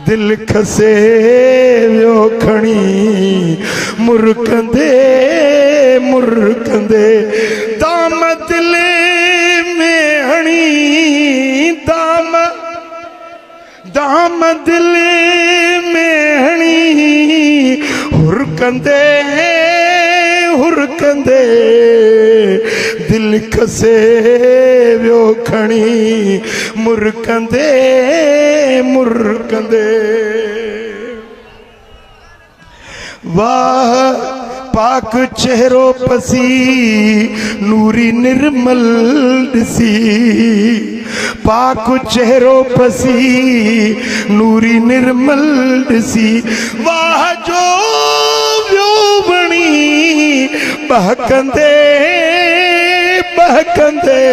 दिल खसे वियो खणी मुरकंदे मुरकंदे दाम दिल में हणी दाम दिल में हणी हुरकंदे हुरकंदे दिल खसे वियो खणी मुरकंदे मुरकंदे वाह पाक चेहरो पसी नूरी निर्मल दिसी पाक चेहरो पसी नूरी निर्मल दिसी वाह जो व्यो बणी बहकंदे बहकंदे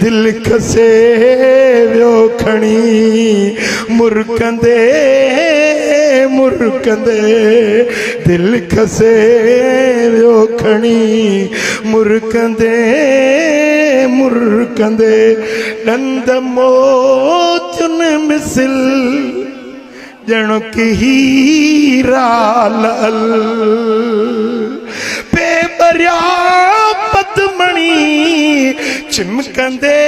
दिल खसे वियो खणी मुरकंदे मुरकंदे दिल खसे वियो खणी मुरकंदे मुरकंदे नंद मोतियुन मिसल जणो कि हीरा लाल पे बरिया पदमणी चिमकंदे